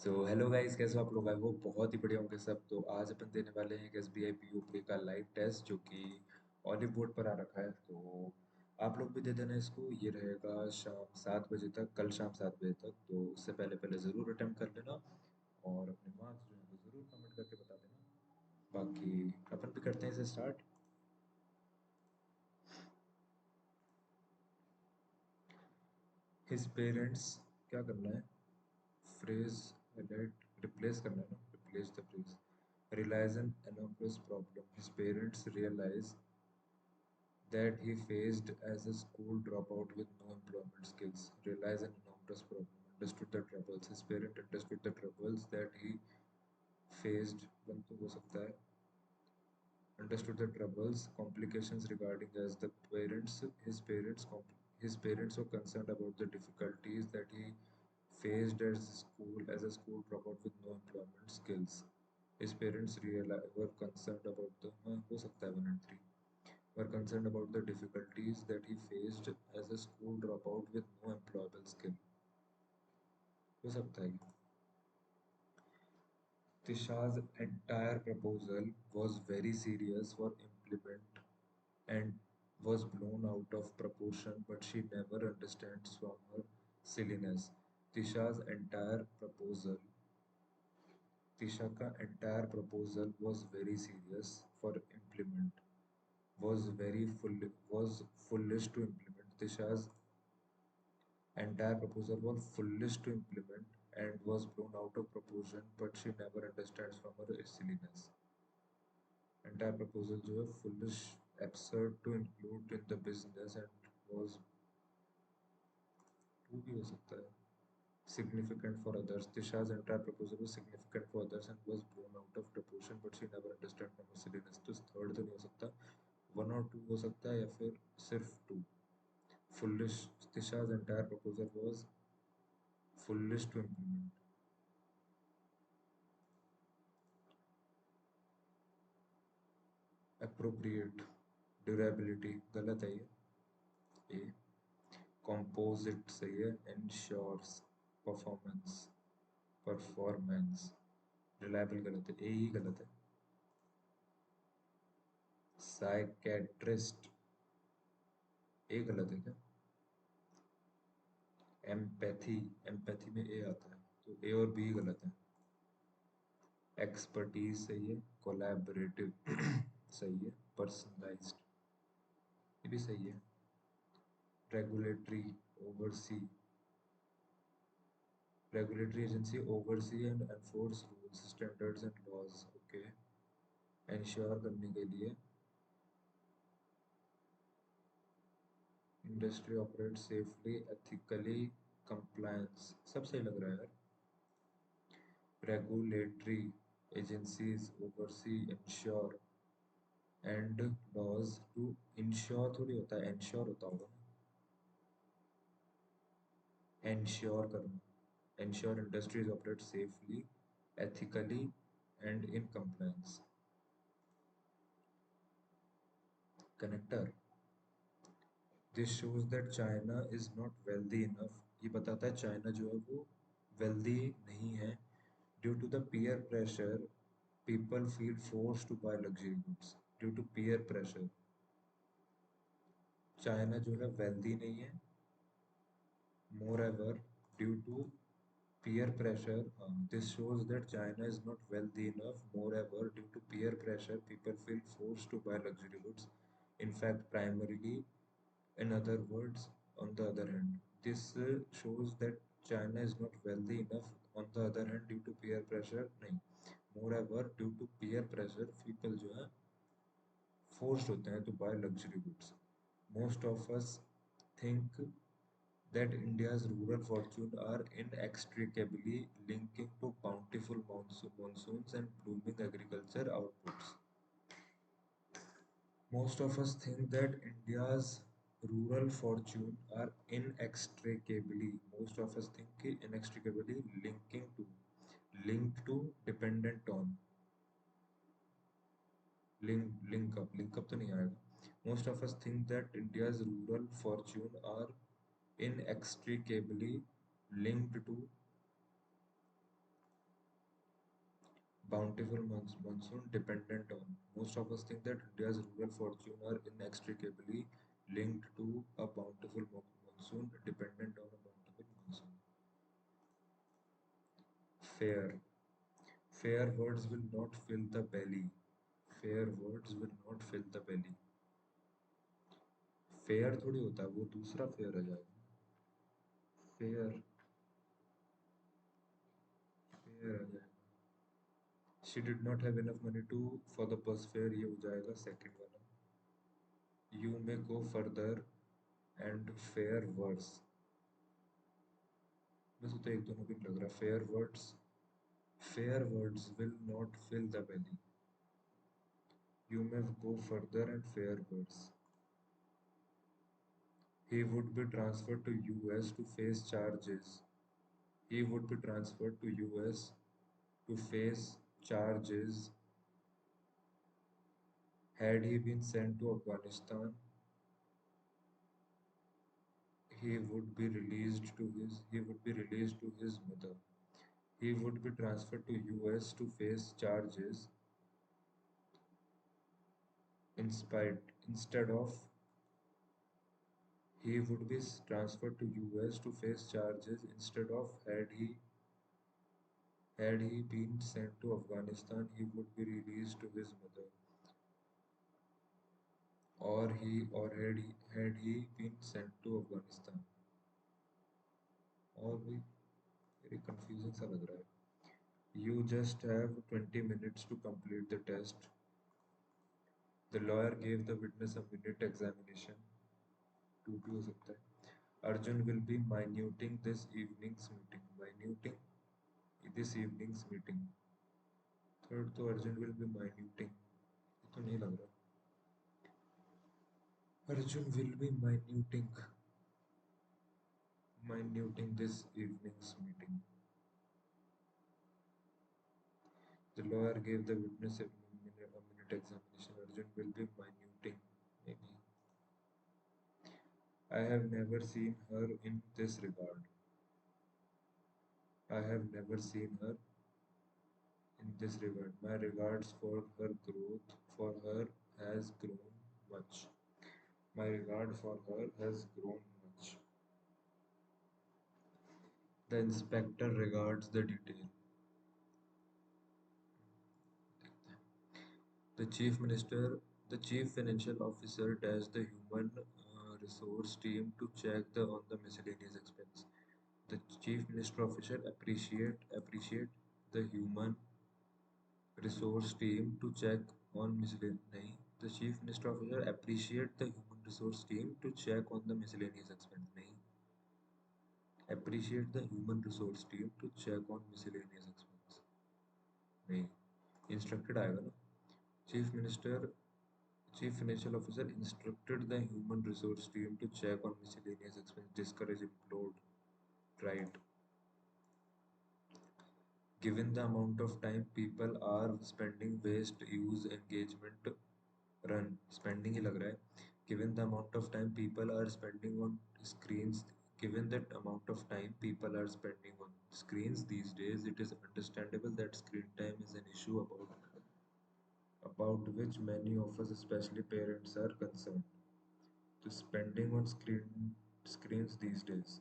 So hello guys, कैसे हो आप लोग? आई होप बहुत ही बढ़िया होंगे सब। तो आज अपन देने वाले हैं एक एसबीआई पीओपी का लाइव टेस्ट जो कि ऑलिव बोर्ड पर आ रखा है। तो आप लोग भी दे देना इसको। ये रहेगा शाम 7 बजे तक, कल शाम 7 बजे तक। तो उससे पहले पहले ज़रूर अटेम्प्ट कर लेना और अपने मार्क्स जो है वो ज़रूर कमेंट करके बता देना। बाकी अपन भी करते हैं इसे स्टार्ट। हिज पेरेंट्स, क्या करना है? फ्रेज हाईलाइट रिप्लेस करना है ना, replace the phrase. realize an enormous problem his parents realize that he faced as a school dropout with no employment skills. Realize an enormous problem, understood the troubles his parent understood the troubles that he faced, बन तो हो सकता है, understood the troubles complications regarding as the parents his parents were concerned about the difficulties that he faced as a school dropout with no employment skills. His parents were concerned about the हो सकता है 1 and 3 were concerned about the difficulties that he faced as a school dropout with no employable skill. हो सकता है। Tisha's entire proposal was very serious for implement and was blown out of proportion, but she never understands from her silliness. Tisha's entire proposal, Tisha का entire proposal was very serious for implement, was foolish to implement. Tisha's entire proposal was foolish to implement and was blown out of proportion, but she never understands from her silliness. Entire proposal जो है foolish, absurd to include in the business and was to भी हो सकता है significant for others. Tisha's entire proposal was significant for others and was blown out of proportion, but she never understood from her silliness. तो third तो नहीं हो सकता, 1 और 2 हो सकता है या फिर सिर्फ 2. Foolish. Tisha's entire proposal was foolish to implement. Appropriate. Durability गलत है ये. Composite सही है. Ensures. Performance. Reliable गलत है, ए ही गलत है. Psychiatrist, ए गलत है क्या? एम्पैथी में ए आता है, तो ए और बी गलत है. एक्सपर्टीज सही है. कोलैबोरेटिव सही है. पर्सनलाइज्ड, ये भी सही है. Regulatory, oversee. Regulatory agency oversee and enforce rules, standards and laws. Okay. Ensure करने के लिए. Industry operate safely, ethically, compliance. सब सही लग रहा है यार. Regulatory agencies oversee, ensure and laws. To ensure थोड़ी होता है, इंश्योर होता होगा ना. इंश्योर करना. Ensure industries operate safely, ethically and in compliance. Connector. This shows that China is not wealthy enough. ये बताता है चाइना जो है वो वेल्दी नहीं है. Due to the peer pressure people feel forced to buy luxury goods. Due to peer pressure. China जो है वेल्दी नहीं है. Moreover, due to peer pressure, this shows that China is not wealthy enough. Moreover, due to peer pressure, people feel forced to buy luxury goods. In fact, primarily, in other words, on the other hand, this shows that China is not wealthy enough. On the other hand, due to peer pressure, नहीं. Moreover, due to peer pressure, people जो है forced होते हैं to buy luxury goods. Most of us think that India's rural fortune are inextricably linking to bountiful monsoons and blooming agriculture outputs. Most of us think that India's rural fortune are most of us think कि inextricably linked to, dependent on. Link up तो नहीं आएगा. Most of us think that India's rural fortune are inextricably linked to Bountiful monsoon dependent on. Most of us think that India's rural fortune are inextricably linked to a bountiful monsoon dependent on a bountiful monsoon. Fair. Fair words will not fill the belly. Fair words will not fill the belly. Fair थोड़ी होता है वो दूसरा fair आ जाएगा fair fare आ जाएगा she did not have enough money to for the bus fare ये हो जाएगा सेकंड वाला you may go further and fair words मुझे तो एक दोनों भी नहीं लग रहा fair words will not fill the belly you may go further and fair words he would be transferred to US to face charges he would be transferred to US to face charges had he been sent to Afghanistan he would be released to his mother. He would be transferred to US to face charges in spite instead of he would be transferred to US to face charges instead of had he been sent to Afghanistan he would be released to his mother had he been sent to Afghanistan और भी very confusing सा लग रहा है you just have 20 minutes to complete the test. The lawyer gave the witness a minute examination. To भी हो सकता है Arjun will be minuting this evening's meeting. Minuting this evening's meeting. Third तो Arjun will be minuting. ये तो नहीं लग रहा. Arjun will be minuting this evening's meeting. The lawyer gave the witness a minute examination. Arjun will be minuting. Maybe. I have never seen her in this regard. I have never seen her in this regard. My regards for her growth for her has grown much. My regard for her has grown much. The inspector regards the detail. The chief minister, the chief financial officer dashed the human resource team to check on the miscellaneous expense. The chief minister officer appreciate the human resource team to check on miscellaneous. The chief minister officer appreciate the human resource team to check on the miscellaneous expense. नहीं. Appreciate the human resource team to check on miscellaneous expense. नहीं. Instructed आएगा ना. Chief Minister, Chief Financial Officer instructed the human resource team to check on miscellaneous expense, discourage, implode, right. Given the amount of time people are spending waste use engagement run spending ही लग रहा है given the amount of time people are spending on screens given that amount of time people are spending on screens these days it is understandable that screen time is an issue about which many of us especially parents are concerned to spending on screens these days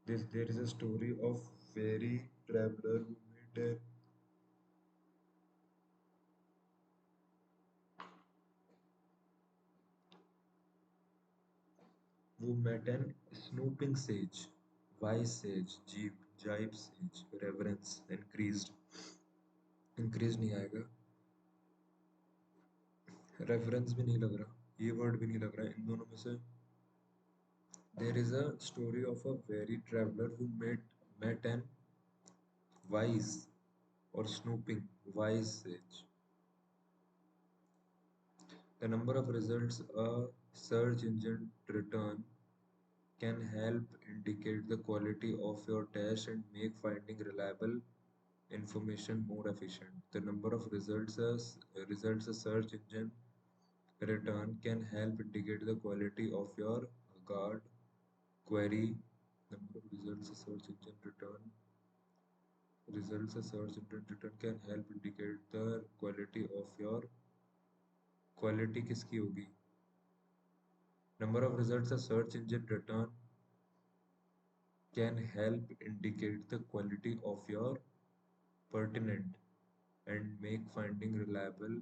there is a story of fairy traveler who met an snooping sage wise sage jibe sage reverence increased नहीं आएगा reference भी नहीं लग रहा ये word भी नहीं लग रहा इन दोनों में से there is a story of a very traveler who met an wise or snooping wise sage. The number of results a search engine return can help indicate the quality of your test and make finding reliable information more efficient. The number of results a search engine return can help indicate the quality of your guard query. Number of results a search engine return Results a search engine return can help indicate the quality of your quality किसकी होगी. Number of results a search engine return can help indicate the quality of your pertinent and make finding reliable,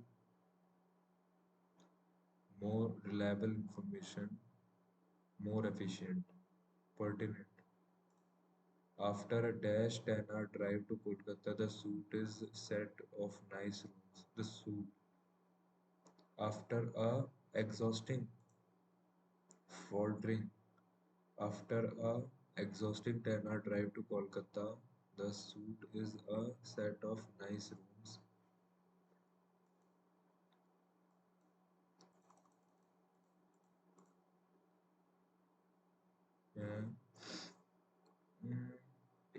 more reliable information more efficient. Pertinent. After a dash 10-hour drive to Kolkata, the suit is set of nice rooms. The suit. After a exhausting, faltering. After a exhausting 10-hour drive to Kolkata, the suit is a set of nice rooms.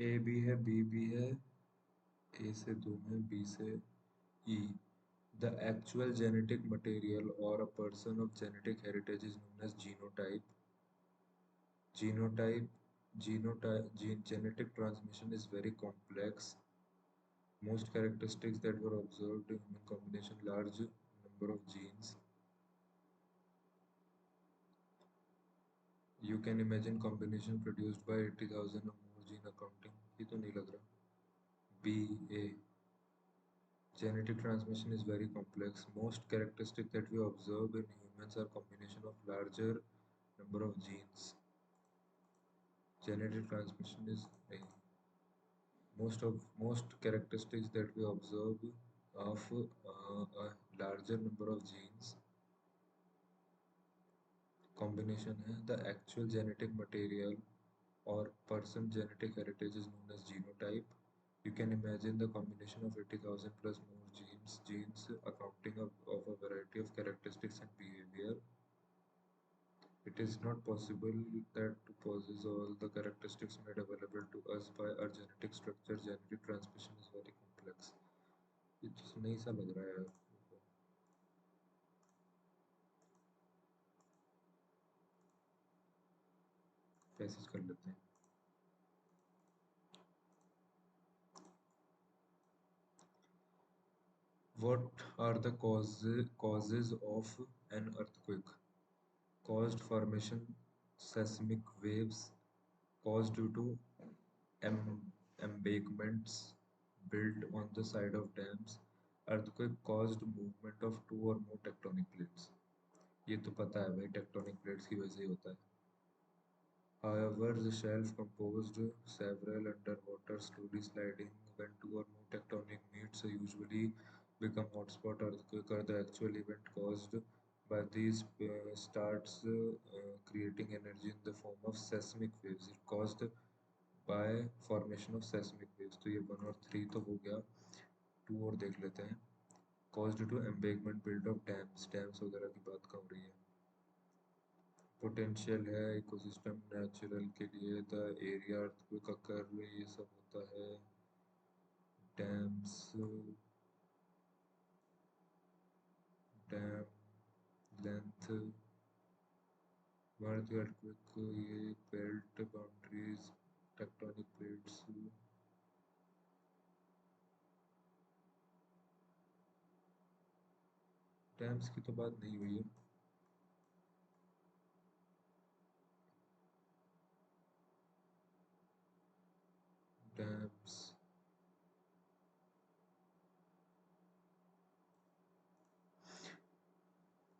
ए भी है, B भी है, ए से दो में, B से ई. The actual genetic material or a person of genetic heritage is known as genotype. Genetic transmission is very complex. Most characteristics that were observed in human combination large number of genes. You can imagine combination produced by 80,000 or more gene accounting. ये तो नहीं लग रहा. B A. Genetic transmission is very complex. Most characteristics that we observe in humans are combination of larger number of genes. Genetic transmission is A. Most characteristics that we observe of a larger number of genes. Combination है. The actual genetic material or person genetic heritage is known as genotype. You can imagine the combination of 80,000 plus more genes accounting of a variety of characteristics and behavior. It is not possible that to possess all the characteristics made available to us by our genetic structure. Genetic transmission is very complex. ये तो नहीं सा लग रहा है यार. Passage कर लेते हैं. What are the causes of an earthquake? Caused formation seismic waves caused due to embankments built on the side of dams. Earthquake caused movement of two or more tectonic plates. ये तो पता है भाई, tectonic plates की वजह से ही होता है. However, the shelf composed several underwater slowly sliding when two or more tectonic meets usually become hotspot earthquake or the actual event caused by these starts creating energy in the form of seismic waves. It caused by formation of seismic waves. तो ये 1 और 3 तो हो गया. 2 और देख लेते हैं. Caused to embankment build of dams वगैरह की बात कर रही है. पोटेंशियल है इकोसिस्टम नेचुरल के लिए. द एरिया अर्थक्वेक अकर ये सब होता है. डैम्स डैम लेंथ भारतीय अर्थक्वेक ये belt boundaries tectonic plates. Dams की तो बात नहीं हुई है. Dams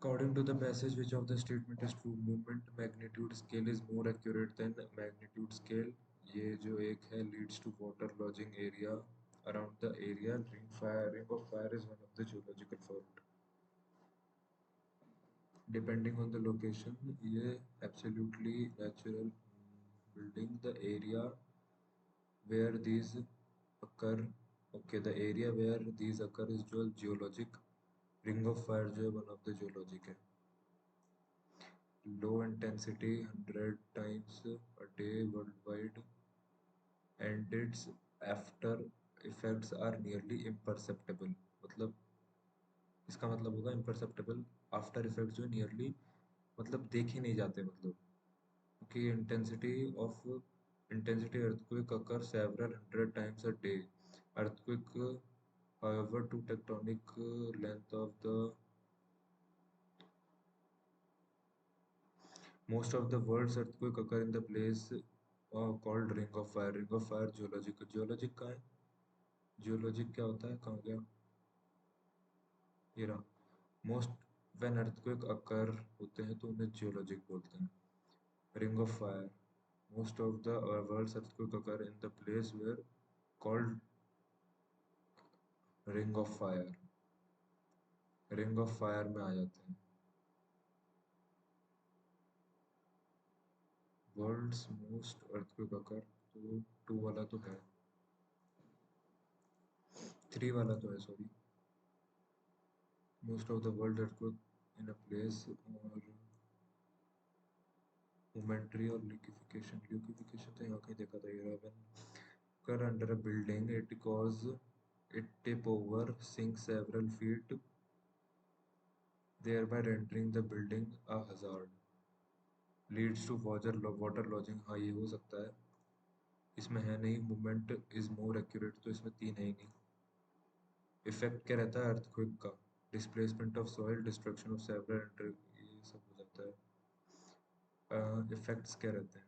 according to the passage, which of the statement is true? Movement magnitude scale is more accurate than magnitude scale. ये जो एक है leads to water lodging area around the area. Ring of fire is one of the geological fault. Depending on the location, ये absolutely natural building. The area where these occur. Okay, the area where these occur is जो geologic. Ring of fire जो है one of the geologic है. Low intensity 100 times a day worldwide and its after effects are nearly imperceptible. मतलब इसका मतलब होगा imperceptible. After effects जो nearly मतलब देखे नहीं जाते. मतलब कि intensity earthquake occur several hundred times a day Earthquake, however, to tectonic length of the most of the world's earthquake occur in the place called Ring of Fire. Ring of Fire geologic. Geologic का है? Geologic क्या होता है? कहाँ गया? ये रहा. Most when earthquake occur होते हैं तो उन्हें geologic बोलते हैं. Ring of Fire. Most of the world's earthquake occur in the place where called Ring of Fire. Ring of Fire में आ जाते हैं. World's most earthquake occur तो 2 वाला तो है. 3 वाला तो है, sorry. Most of the world earthquake in a place और momentary और liquefaction. Liquefaction तो यहाँ कहीं देखा था. ये when occur under a building, it cause it tip over, sink several feet, thereby rendering the building a hazard. Leads to water lodging. हाँ ये हो सकता है. इसमें है नहीं. Movement is more accurate तो इसमें 3 है ही नहीं. इफेक्ट क्या रहता है अर्थक्वेक का? Displacement of soil, destruction of several, ये सब हो जाता है. इफेक्ट्स क्या रहते हैं?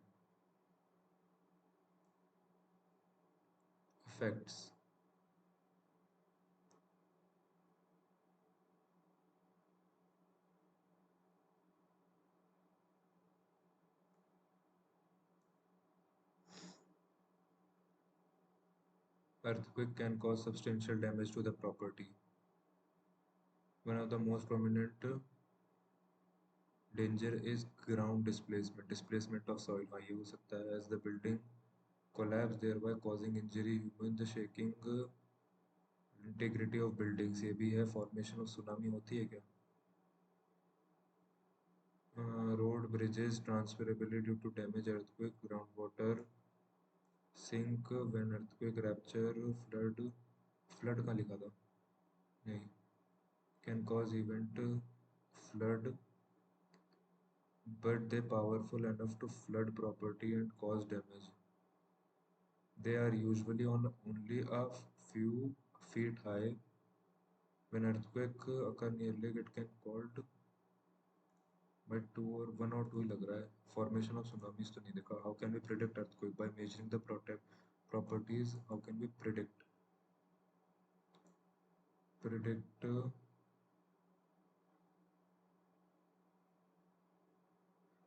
Effects earthquake can cause substantial damage to the property. One of the most prominent danger is ground displacement, displacement of soil. हाँ ये हो सकता है. As the building collapse, thereby causing injury, human, the shaking integrity of buildings. ये भी है. Formation of tsunami होती है क्या? Road, bridges, transferability due to damage, earthquake, groundwater sink when earthquake, rupture, flood कहाँ लिखा था? नहीं. Can cause event flood, but they powerful enough to flood property and cause damage. They are usually on only a few feet high. When earthquake occur near lake, it can called by 1 or 2 ही लग रहा है. Formation of tsunamis तो नहीं देखा. How can we predict earthquake? By measuring the properties. How can we predict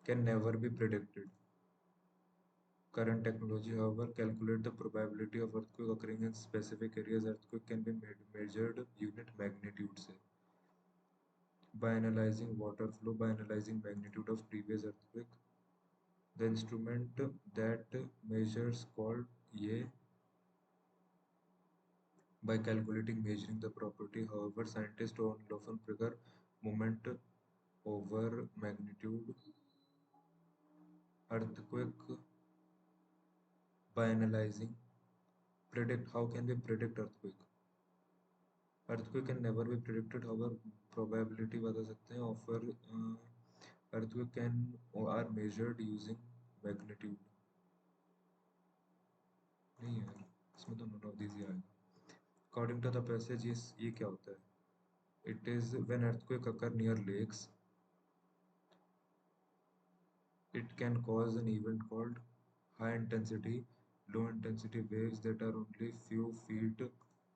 can never be predicted. Current technology, however, calculate the probability of earthquake occurring in specific areas. Earthquake can be measured unit magnitude से. By analyzing water flow, by analyzing magnitude of previous earthquake. The instrument that measures called ये. By calculating measuring the property, however, scientists often prefer moment over magnitude. Earthquake by analyzing. Predict. How can we predict earthquake? Earthquake can never be predicted, however probability बता सकते हैं. Offer earthquake can are measured using magnitude. नहीं यार, इसमें तो none of these ही आएगा. According to the passage, ये क्या होता है? It is when earthquake occur near lakes, it can cause an event called high intensity, low intensity waves that are only few feet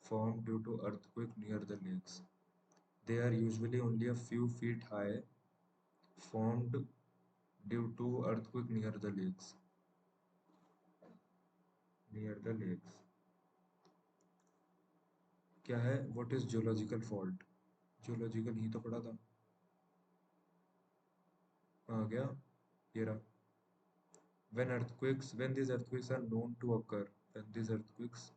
formed due to earthquake near the lakes. They are usually only a few feet high, formed due to earthquake near the lakes. Near the lakes. क्या है? What is geological fault? Geological ही तो पढ़ा था. कहाँ गया? ये रहा. When these earthquakes are known to occur, when these earthquakes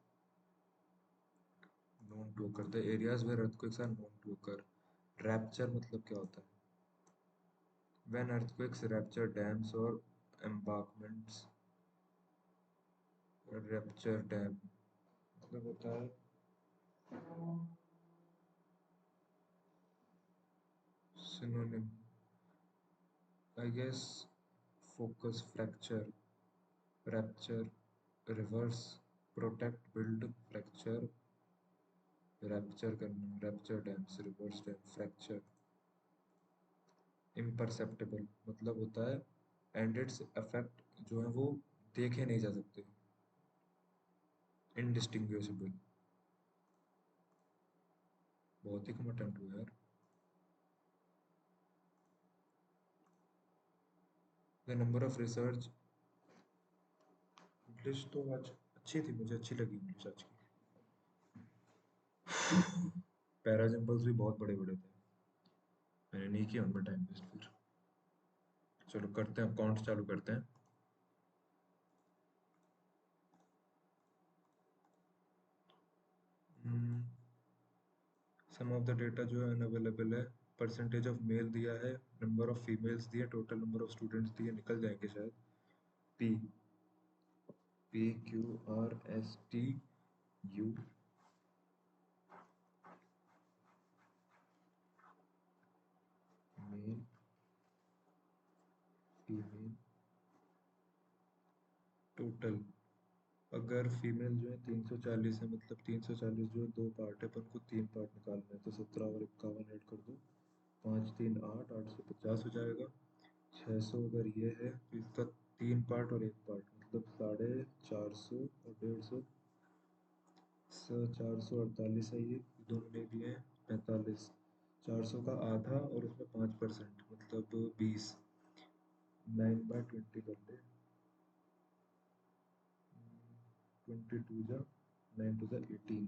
known to occur, the areas where earthquakes are known to occur. Rupture मतलब क्या होता है? When earthquakes rupture dams or embankments. Rupture dam मतलब होता है synonym, I guess. Focus, fracture, rupture, reverse. Protect, build, fracture, rupture करना, rupture dams, reverse dam, fracture. Imperceptible मतलब होता है एंड इट्स इफेक्ट जो है वो देखे नहीं जा सकते। इनडिस्टिंग्विशेबल, बहुत ही कम अटेम्प्ट हुआ यार। The number of research, English तो आज अच्छी थी, मुझे अच्छी लगी इंग्लिश आज की। पैराजम्पल्स भी बहुत बड़े बड़े थे, मैंने नहीं किया उनमें टाइम वेस्ट फिर। चलो करते हैं, काउंट चालू करते हैं। सम ऑफ द डेटा जो है अनअवेलेबल है। परसेंटेज ऑफ मेल दिया है, नंबर ऑफ फीमेल्स दिए, टोटल नंबर ऑफ स्टूडेंट्स दिए, निकल जाएंगे शायद। P, PQRSTU, male, female, total. अगर फीमेल जो है 340 है, मतलब 340 जो है दो पार्ट है, अपन को तीन पार्ट निकालना है, तो 17 और 51 ऐड कर दो, 5 3 8, 850 हो जाएगा। 600 अगर ये है तो इसका तीन पार्ट और एक पार्ट, मतलब 450 और 150, 448 है ये, दोनों ले लिए हैं 45। 400 का आधा और उसमें 5%, मतलब 20। 9/20 कर ले, 22 जा, 9 टू 18,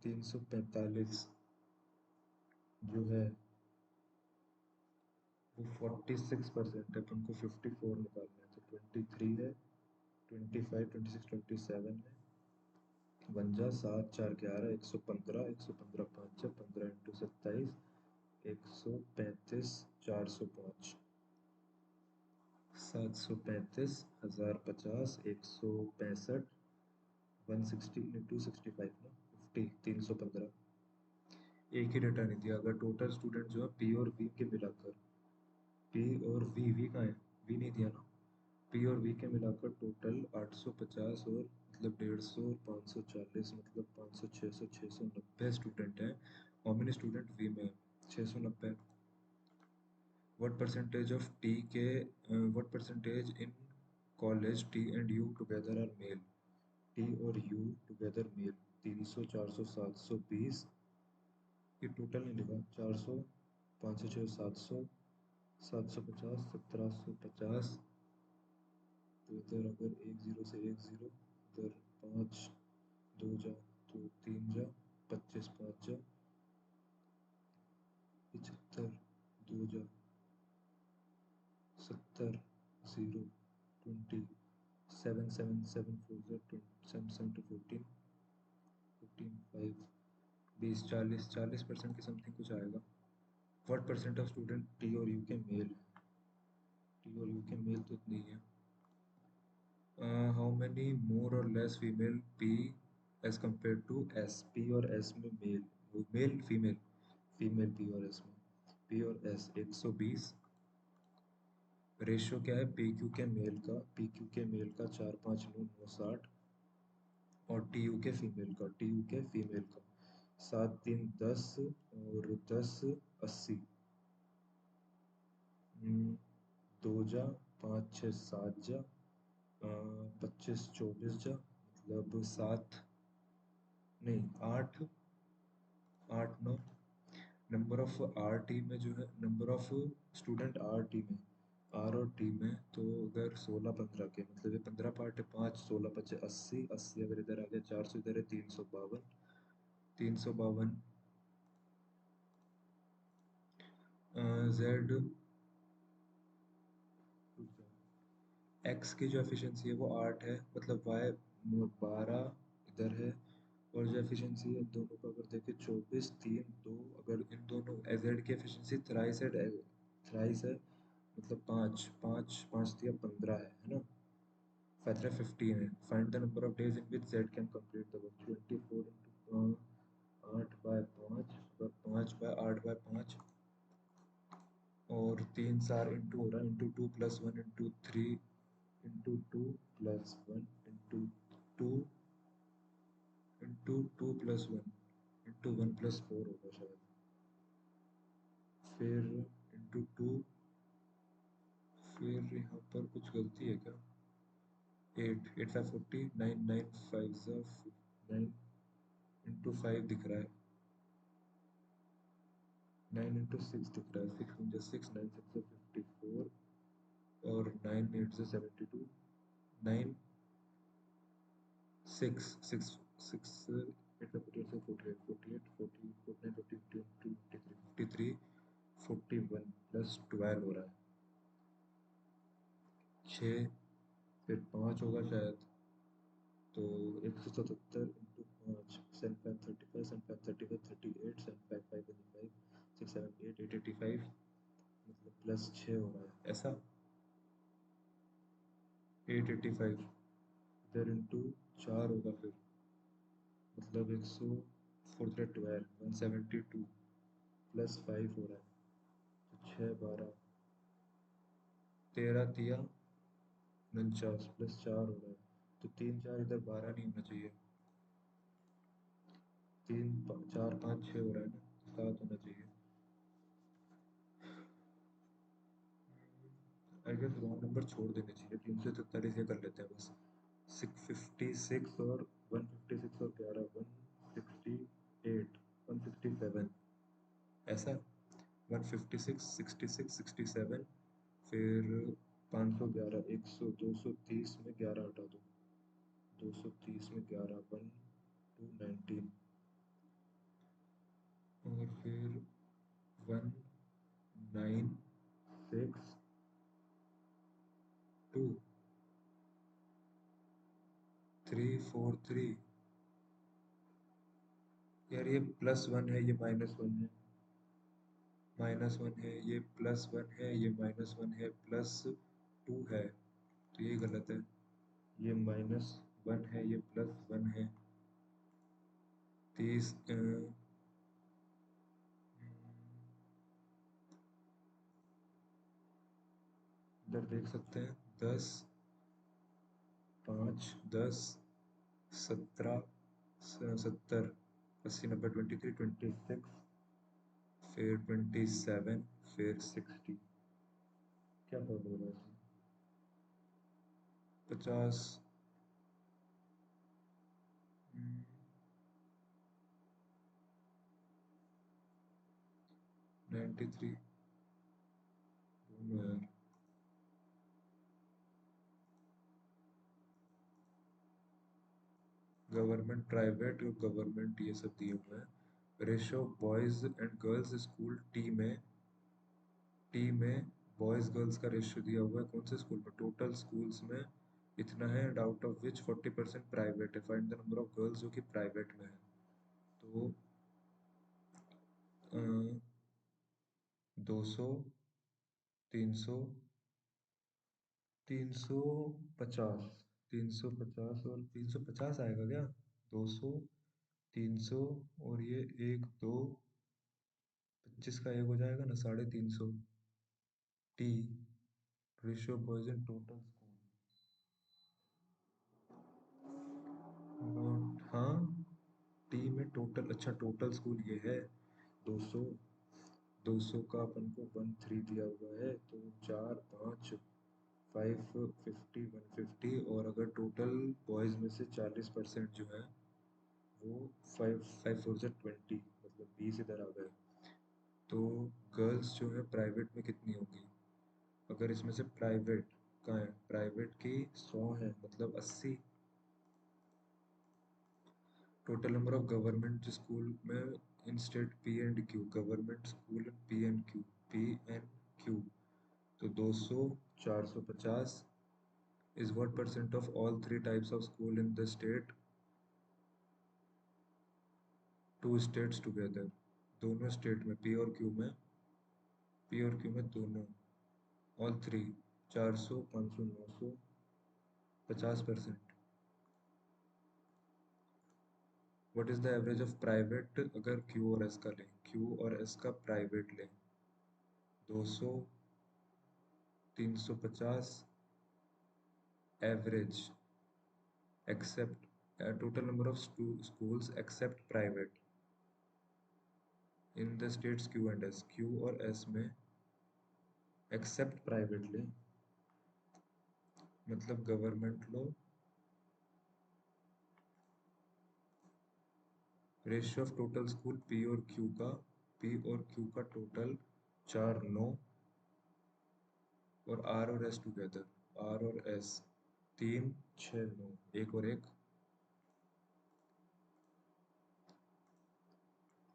345 जो है वो 46% है, अपन को 54 निकालना है, तो 23 है, 25 26 27 है, 7 4 11, 115, 115 5 15 इंटू 27, 135, 405, 735, 1050, 165, 160 इंटू 65 ना, 50, 315। एक ही डेटा नहीं दिया। अगर टोटल स्टूडेंट जो है पी और वी के मिलाकर, पी और वी कहाँ है, वी नहीं दिया ना, पी और वी के मिलाकर टोटल 850 और मतलब 150 और 540, मतलब 500, 600, 690 स्टूडेंट हैं। हाउ मेनी स्टूडेंट वी में है? 690। व्हाट परसेंटेज ऑफ टी के, what percentage in college T and U together are male? T और यू टुगेदर मेल। 300, 400, 720, ये टोटल नहीं लिखा। 400, 500, 600, 700, 750, 1750, तो इधर अगर एक जीरो से एक जीरो, इधर 5 2 जा, तो 3 जा, 25 5 जा, 75 2 जा, 70 0, 20, 7 7 7 4 जा, 7 7 to 14, 14 5, 20, 40, 40% के समथिंग कुछ आएगा। What percent of student T और यू के मेल? टी और यू के मेल तो इतनी ही है। हाउ मैनी मोर और less female P as compared to S? P और एस में male, male female, female P और एस में, पी और एस 120। रेशियो क्या है पी क्यू के मेल का? पी क्यू के मेल का 4 5 9 9 60, और टी यू के फीमेल का, टी यू के फीमेल का 7 3 10 और 10 80। 2 जा, 5 6 7 जा, 25 24 जा, मतलब 7 नहीं 8 8 9। नंबर ऑफ आर टी में जो है, number of student R T में, आर और टी में, तो अगर 16 15 के, मतलब ये 15 पार्ट है, 5 16 25 80, 80 अगर इधर आ गया, 400 इधर है, 352, 352। जेड एक्स की जो एफिशिएंसी है वो 8 है, मतलब वाई 12 इधर है, और जो एफिशिएंसी है इन दोनों का अगर देखें 24 3 2, अगर इन दोनों जेड की एफिशिएंसी थ्राइस है, थ्राइस है, मतलब 5 5 5 दिया 15 है ना, फैक्टर 15 है। Find the number of days in which Z can complete the work. 24 into 8/5, अगर 5/8/5, और 3 4 इंटू हो रहा है, into 2 + 1 into 3 into 2 + 1 into 2 into 2 + 1 into 1 + 4 होगा शायद, फिर इंटू 2, फिर यहाँ पर कुछ गलती है क्या? 8 8 5 40, 9 9 5 9 इंटू 5 दिख रहा है, 9 इंटू 6 दिख रहा है, 6 इंटू 6, 9 6 54, और 9 8 से 72, 9 6 6 6 8 48 से 48 48 40 49 50 52 53 41 प्लस 12 हो रहा है, 6, फिर 5 होगा शायद, तो 177 इंटू 5, 7 5 35, 7 5 35 38, 7 5 5 6 7 8 8 85, मतलब प्लस 6 हो रहा है ऐसा, 885, इधर इंटू 4 होगा फिर, मतलब 100 4 12 172 प्लस 5 हो रहा है, तो 6 12 13 तिया 49 प्लस 4 हो रहा है, तो 3 4 इधर 12 नहीं होना चाहिए, 3 4 5 6 हो रहा है ना, 7 होना चाहिए। आई गेस रॉन्ग नंबर छोड़ देने चाहिए, 343 ये कर लेते हैं बस, 656 और 156 और 11 168 167 ऐसा, 156 66 67, फिर 511 100 230 में 11 हटा दो, 230 में 11 1 2 19, और फिर 1 9 6 2 3 4 3, यार ये +1 है, ये -1 है, -1 है, ये +1 है, ये -1 है, +2 है, तो ये गलत है, ये -1 है, ये +1 है, 30 इधर देख सकते हैं, 10 5 10 17 70 80 90 23 26, फिर 27, फिर 60, क्या पद हो रहा है इसमें, 50, 93, यार गवर्नमेंट प्राइवेट और गवर्नमेंट ये सब दिए हुए हैं, ratio boys and girls school T में बॉयज गर्ल्स का रेशियो दिया हुआ है, कौन से स्कूल में, टोटल स्कूल्स में इतना है, and out of which 40% private है, find the number of girls जो कि प्राइवेट में है, तो 200 300 350 350 और 350 आएगा क्या, 200 300 और ये 1 2 25 का 1 हो जाएगा ना, 350 T ratio boys in total school, हाँ टी में टोटल, अच्छा टोटल स्कूल ये है 200, 200 का अपन को 13 दिया हुआ है, तो 4 5 550 150, और अगर टोटल बॉयज में से 40% जो है वो 5 5 4 20, मतलब 20 इधर आ गए, तो गर्ल्स जो है प्राइवेट में कितनी होगी, अगर इसमें से प्राइवेट कहाँ है, प्राइवेट की 100 है, मतलब 80, total number of government school में in state P and Q, government school in P N Q, तो 200 450 is what percent of all three types of school in the state, two states together, दोनों state में P और Q में दोनों, all three, 400 500 900 50%, what is the average of private, अगर Q और S का लें, क्यू और एस का प्राइवेट लें, 200, 350 average except total number of schools except private in the states Q and S. Q और S में except privately मतलब government low ratio of total school P और Q का टोटल 4 9 और R और S टुगेदर R और S 3 6 9 एक और एक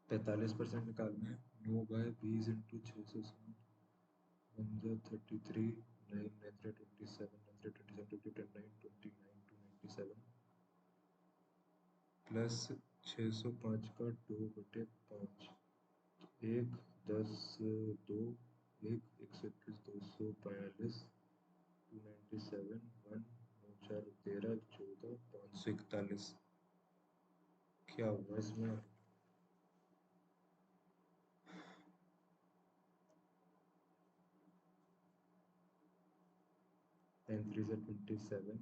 45% निकालना है 9/20 इंटू 660 33 9 9 27 9 27 29 29 297 प्लस 605 का 2/5 1 10 2 1 121 242 297 1 9 4 13 14 541 क्या हुआ इसमें 9 3 से 27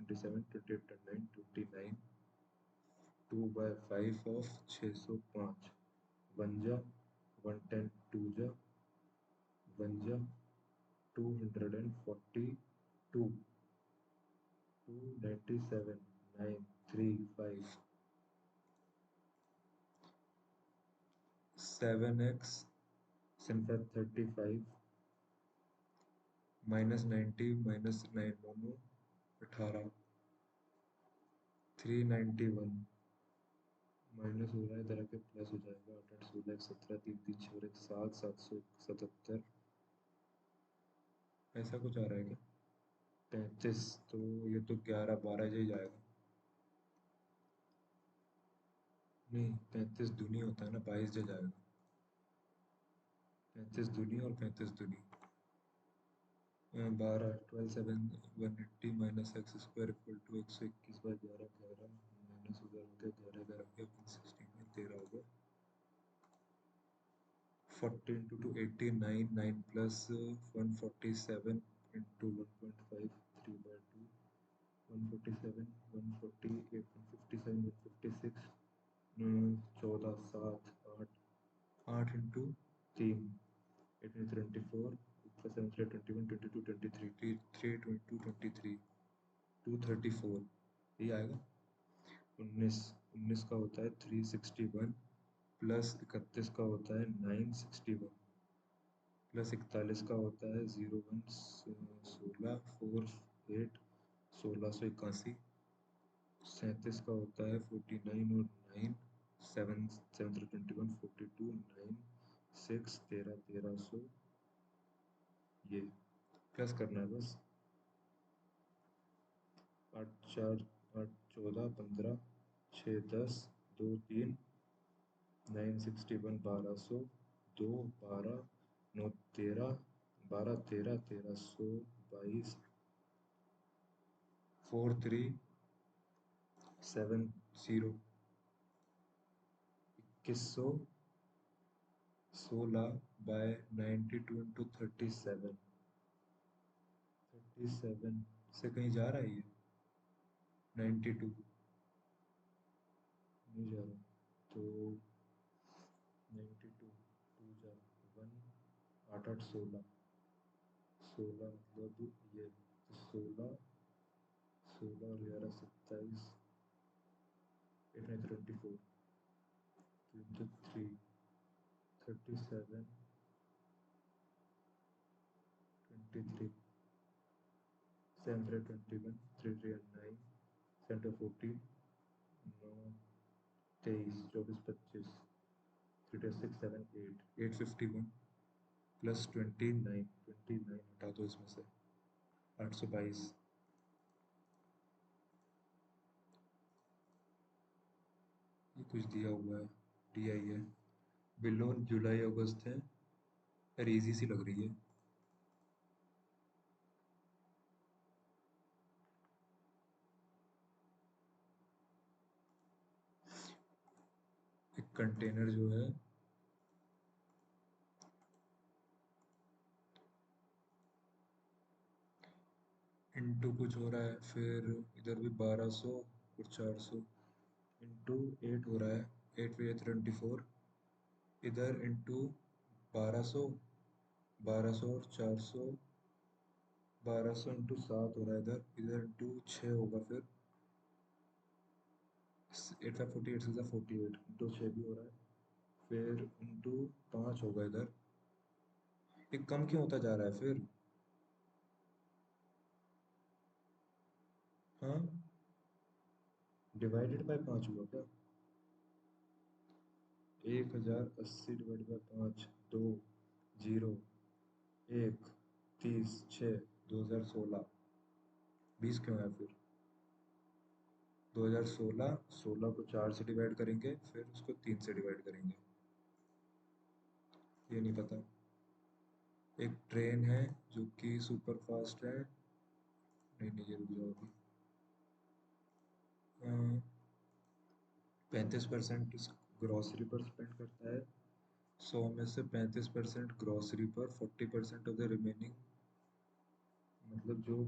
27 28 9 29 2/5 ऑफ 605 बन जा 110 2 जा बन जा 242 297 935 7x सिंपल 35 -90 -9 दोनों 18 391 माइनस हो रहा है तरह के प्लस हो जाएगा 8 16 17 3 3 6 और 1 7 777 ऐसा कुछ आ रहा है क्या 35 तो ये तो 11 12 ही जाएगा नहीं 35 दूनी होता है ना 22 जाएगा 35 दूनी और 35 दूनी 12 12 7 180 minus x square equal to 121/11 11 minus उधर हो गया 11 इधर हो गया 116 में 13 हो गया 40 into 2 89 9 plus 147 into 1.5 3/2 147 148 157 156 14 7 8 8 into 3 8 24 plus 7 21 22 23 3 22 23 234 ये आएगा 19 का होता है 361 प्लस 31 का होता है 961 प्लस 41 का होता है 01 16 48 1681 37 का होता है 49 और 9 7 7 21 42 9 6 13 1300 ये प्लस करना है बस 8 4 8 14 15 6 10 2 3 961 1200 2 12 9 13 12 13 1322 4 3 7 0 2116/92 into 37 37 से कहीं जा रहा है ये 92 नहीं जा रहा तो 92 2 जा 1 8 8 16 16 मतलब ये 16 16 और 11 27 8 9 24 23 37 23 7 21 3 3 and 9 7 14 9 23 24 25 3 6 7 8 851 प्लस 29 हटा दो इसमें से 822 ये कुछ दिया हुआ है DI है बिलो जुलाई अगस्त है यार इजी सी लग रही है एक कंटेनर जो है इंटू कुछ हो रहा है, फिर इधर भी 1200 और 400 इंटू 8 हो रहा है, 8 पे 24, इधर इंटू 1200, 1200 और 400, 1200 इंटू 7 हो रहा है, इधर इधर इंटू 6 होगा, फिर 8 5 48, 6 48 इंटू 6 भी हो रहा है, फिर इंटू 5 होगा इधर। ये कम क्यों होता जा रहा है फिर? हाँ, डिवाइडेड बाय 5 हुआ क्या? 1080 डिवाइड बाय 5, 2 0 1 30 6 2016, 20 क्यों है फिर? 2016, 16 को 4 से डिवाइड करेंगे, फिर उसको 3 से डिवाइड करेंगे। ये नहीं पता। एक ट्रेन है जो कि सुपर फास्ट है, नहीं नहीं ये रुक जाओ अभी। 35% ग्रॉसरी पर स्पेंड करता है, 100 में से 35% ग्रॉसरी पर, 40% ऑफ द रिमेनिंग, मतलब जो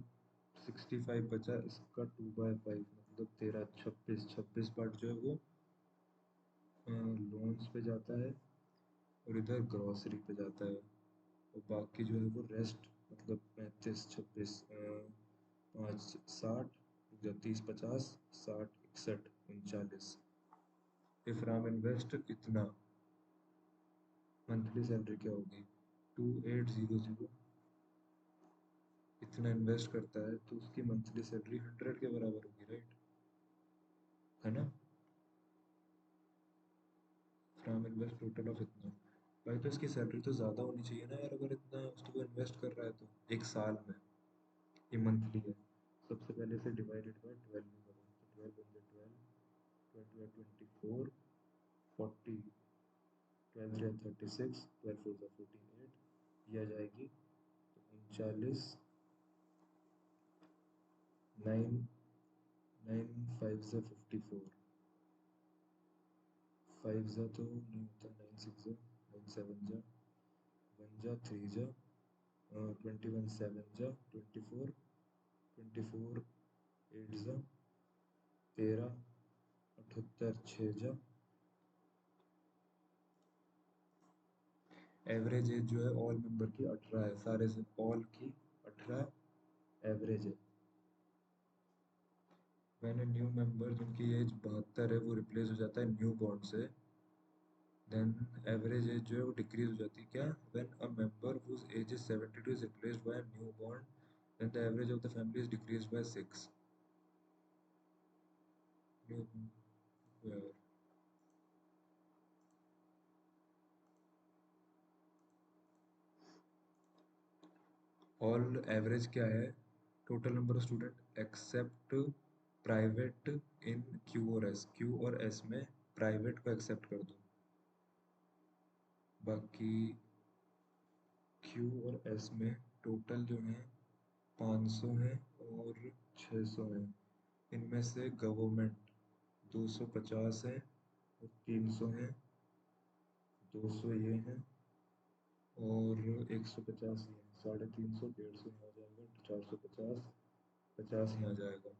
65 बचा इसका 2/5, मतलब तेरह, 26 पार्ट जो है वो लोन्स पे जाता है और इधर ग्रॉसरी पे जाता है, और बाकी जो है वो रेस्ट, मतलब 35 26 5 60, 30 50 60 61 39। इफ राम इन्वेस्ट इतना, मंथली सैलरी क्या होगी? 2800, इतना इन्वेस्ट करता है तो उसकी मंथली सैलरी 100 के बराबर होगी, राइट? है ना? फ्रॉम इन्वेस्ट टोटल ऑफ इतना, भाई तो इसकी सैलरी तो ज़्यादा होनी चाहिए ना यार, अगर इतना उसको इन्वेस्ट कर रहा है तो एक साल में। ये मंथली है। सबसे पहले से डिवाइडेड बाय 12 में करो, तो 12 बन जाए 12, 20 24, 40, 12 3 36, 12 4 48, ये आ जाएगी, तो 39, 9 9 5 से 54, 5 जा तो नहीं होता, 9 6 जा, 9 7 जा, 1 जा 3 जा, 21 7 जा, 24, 24 8 जा 13, 78 6 जा। एवरेज एज जो है ऑल मेंबर की 18 है, सारे से ऑल की 18 एवरेज है। मैंने न्यू मेंबर जिनकी एज 72 है वो रिप्लेस हो जाता है न्यू बॉर्न से, देन एवरेज एज जो है वो डिक्रीज हो जाती है क्या? When a member whose age is 72 is replaced by new born, then the average of the family is decrease by 6। New, all average क्या है? Total number of student except private in Q और S, Q और S में private को except कर दो, बाकी Q और एस में टोटल जो है 500 है और 600 है, इनमें से गवर्नमेंट 250 है और 300 है, 200 ये है और 150 ये है, 350, 150 यहाँ आ जाएगा, 450, 50 यहाँ आ जाएगा।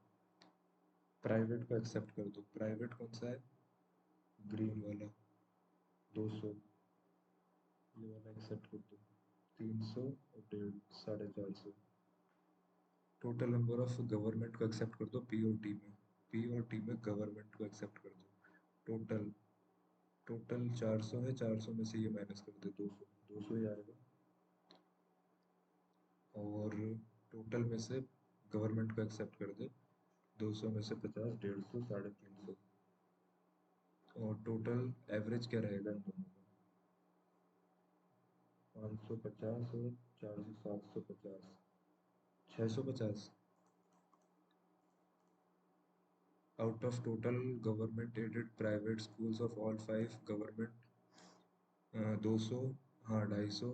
प्राइवेट को एक्सेप्ट कर दो, प्राइवेट कौन सा है? ग्रीन वाला, 200, ये वाला एक्सेप्ट कर दो, 300 और 450। टोटल नंबर ऑफ गवर्नमेंट को एक्सेप्ट कर दो पी और टी में, पी और टी में गवर्नमेंट को एक्सेप्ट कर दो। टोटल टोटल 400 है, 400 में से ये माइनस कर दे, 200, 200 ही आएगा, और टोटल में से गवर्नमेंट को एक्सेप्ट कर दे, 200 में से 50, 150, 350, और टोटल एवरेज क्या रहेगा इन दोनों का? 550 और 400, 750, 650। Out of total government aided private schools of all 5 government, 200, हाँ 250,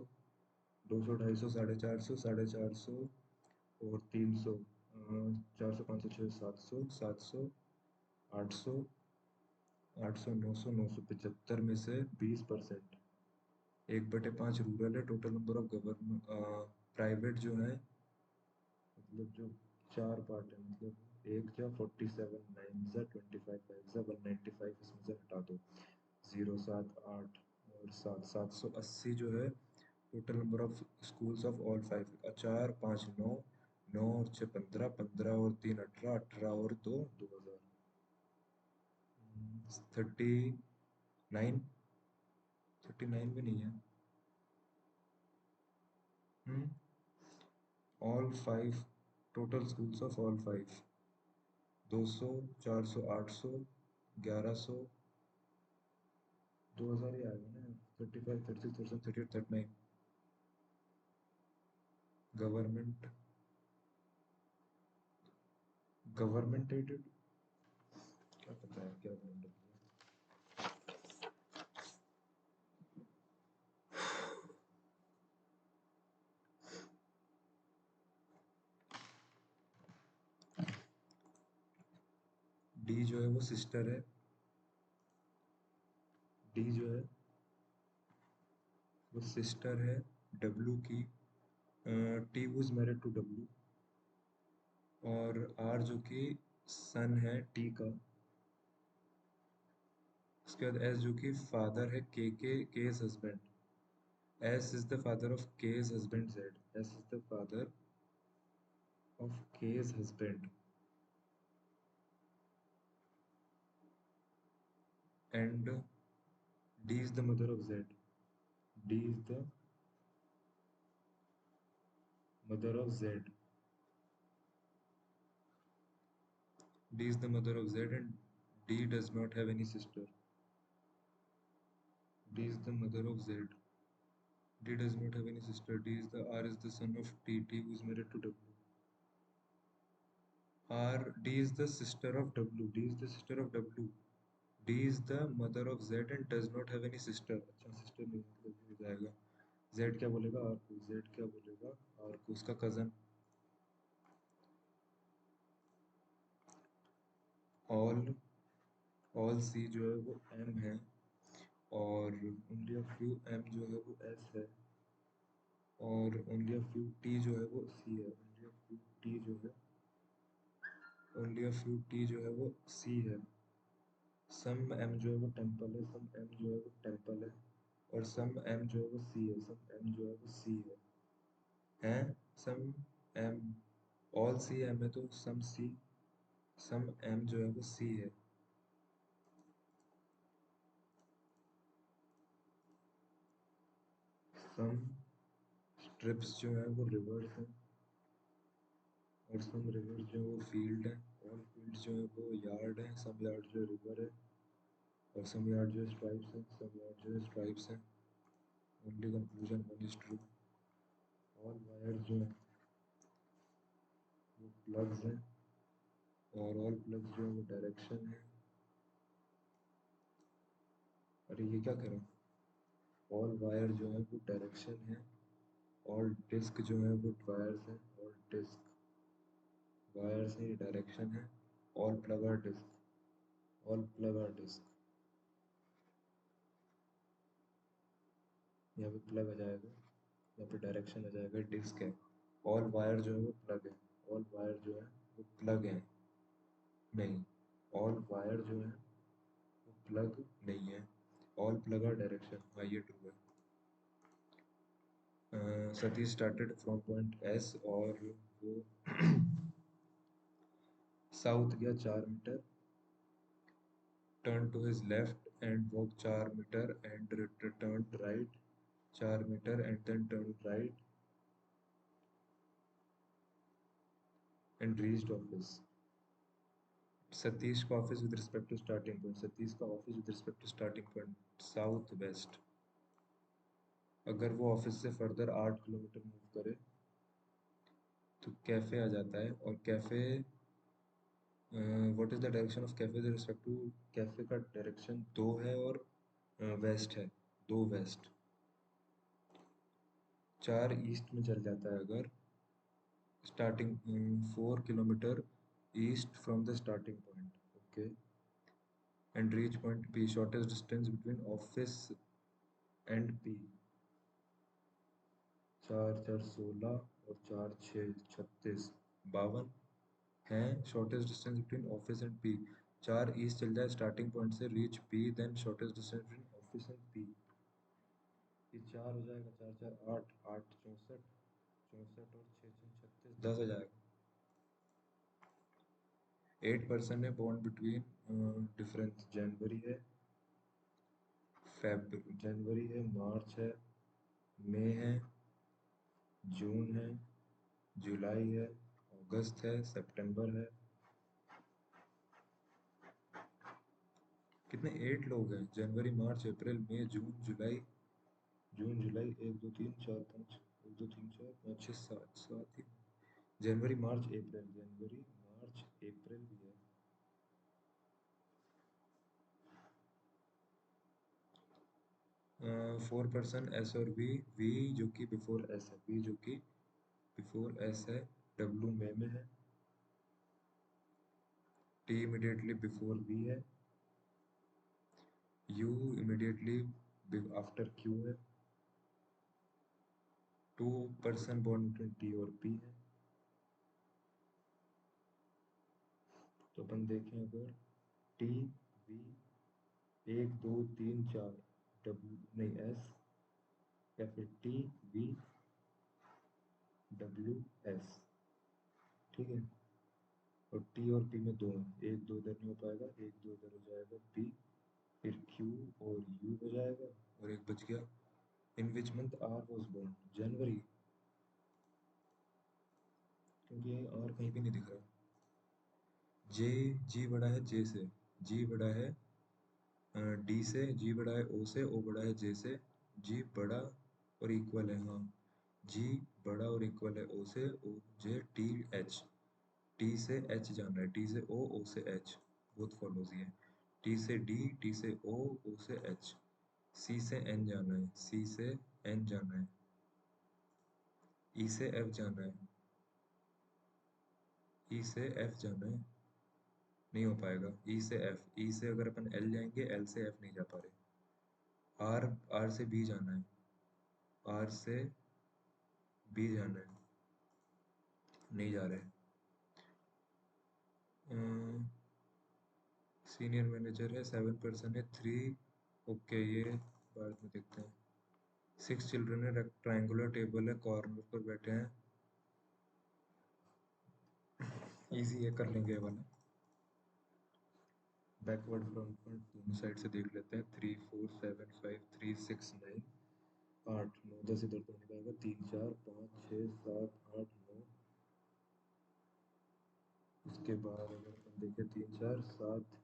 200 250, 450, 450 और 300, 400 500 600 700, 700, 800, 800 900, 975 में से 20%, 1/5 रूरल है। Total number of government private जो है, मतलब जो चार पार्ट है, मतलब एक जा 47, नाइन जा 25, फाइव जा 195, इसमें से हटा दो जीरो, 7 8 और 7 780 जो है total number of schools of all five. चार पाँच नौ, नौ और छः 15, 15 और तीन 18, 18 और दो 2000, 39, 39 भी नहीं है। All five, total schools of all five 200, 400, 800, 1100, 2000 ही आएगा ना। 35, 36, 37, 38, 39 गवर्नमेंट, गवर्नमेंट एडेड, क्या पता है क्या गवर्नमेंट। डी जो है वो सिस्टर है, डी जो है वो सिस्टर है डब्ल्यू की। T was married to W. और आर जो कि सन है टी का। उसके बाद एस जो कि फादर है के case husband. S is the father of case husband Z. S is the father of case husband and D is the mother of Z. D is the mother of Z. D is the mother of Z and D does not have any sister. D is the mother of Z. D does not have any sister. D is the R is the son of T. T who is married to W. R D is the sister of W. D is the sister of W. D is the mother of Z and does not have any sister. अच्छा sister नहीं मतलब हो जाएगा। Z क्या बोलेगा R को? Z क्या बोलेगा R को? उसका cousin। all C जो है वो M है और only a few M जो है वो S है और only a few T जो है वो C है। only a few T जो है only a few T जो है वो C है। सम M जो है वो टेम्पल है। सम M जो है वो टेम्पल है और सम M जो है वो C है। सम M जो है वो C है। हैं सम M, ऑल C M है तो सम C, सम M जो है वो C है। सम स्ट्रिप्स जो है वो रिवर्स हैं और सम रिवर्स जो है वो फील्ड है। ऑल फील्ड जो है वो यार्ड है। सम यार्ड जो है रिवर है और सम यार्ड जो है स्ट्राइप्स है। सम यार्ड जो है स्ट्राइप्स है। Only conclusion one is true. All wire जो है वो प्लग्स हैं और ऑल प्लग्स जो है वो डायरेक्शन है। अरे ये क्या करें। ऑल वायर जो है वो डायरेक्शन है। ऑल डिस्क जो है वो वायर्स हैं। ऑल डिस्क वायर्स है, ये डायरेक्शन है। All plug are disc. All plug are disc. यहाँ पे प्लग आ जाएगा, यहाँ पे डायरेक्शन आ जाएगा, डिस्क है। ऑल वायर जो है वो प्लग है। ऑल वायर जो है वो प्लग है। नहीं, ऑल वायर जो है वो प्लग नहीं है। ऑल प्लग आर डायरेक्शन, हाँ ये ट्रू है। Satish started from point S और वो साउथ गया 4 metre, turn to his left and walk 4 metre and return right 4 metre and then turn right and reached office. Satish का office with respect to starting point. Satish का office with respect to starting point south west. अगर वो office से further 8 kilometre move करे तो cafe आ जाता है और cafe, what is the direction of cafe with respect to. Cafe का डायरेक्शन 2 है और वेस्ट है, 2 वेस्ट। 4 ईस्ट में चल जाता है अगर starting 4 kilometre east from the starting point. Okay and reach point P, shortest distance between office and P. 4 4 16 और 4 6 36, 52। है shortest distance between office and P. 4 east चल जाए स्टार्टिंग पॉइंट से, reach P, then shortest distance between office and P. ये 4 हो जाएगा, 4 4 8, 8 64, 64 और 6 6 36, 10 हो जाएगा। 8% है बॉन्ड बिटवीन, डिफरेंस जनवरी है, जनवरी है, मार्च है, मई है, जून है, जुलाई है, अगस्त है, सितंबर है। कितने 8 लोग हैं, जनवरी मार्च अप्रैल मई जून जुलाई, जून जुलाई 1 2 3 4 5, 1 2 3 4 5 6 7 7 ही। जनवरी मार्च अप्रैल, जनवरी मार्च अप्रैल भी है। 4% एस और वी, वी जो कि बिफोर एस है, वी जो कि बिफोर एस है, डब्ल्यू में है, टी इमीडिएटली बिफोर वी है, यू इमीडिएटली आफ्टर क्यू है, 2% बॉन्ड बिटवीन टी और पी है। तो अपन देखें अगर टी वी 1 2 3 4 डब्ल्यू नहीं एस, या फिर टी वी डब्ल्यू एस, ठीक है। और टी और पी में 2 हैं, 1 2 इधर नहीं हो पाएगा, 1 2 इधर हो जाएगा पी, फिर क्यू और यू हो जाएगा, और एक बच गया। In which month R was born, January, क्योंकि और कहीं भी नहीं दिख रहा। जे, जी बड़ा है जे से, जी बड़ा है डी से, जी बड़ा है ओ से, ओ बड़ा है जे से, जी बड़ा और इक्वल है, हाँ, जी बड़ा और इक्वल है ओ से, ओ जे टी एच, टी से एच जाना है, टी से ओ, ओ से एच, बोथ फॉलोज ये, टी से डी, टी से ओ, ओ से एच, सी से एन जाना है, सी से एन जाना है, ई से एफ जाना है, ई से एफ जाना है, नहीं हो पाएगा, ई से एफ, ई से अगर अपन एल जाएंगे, एल से एफ नहीं जा पा रहे, आर, आर से बी जाना है, आर से बी जाना है, नहीं जा रहे। सीनियर मैनेजर है, 7% है, 3, ओके, ये बाद में देखते हैं। 6 चिल्ड्रन है, ट्रायंगुलर टेबल है, कॉर्नर पर बैठे हैं, इजी है, कर लेंगे ये वाला। बैकवर्ड फ्रंट दोनों साइड से देख लेते हैं। 3 4 7 5 3 6 9 8 9 10 इधर तो नहीं पाएगा, 3 4 5 6 7 8 9, उसके बाद अगर अपन देखें 3 4 7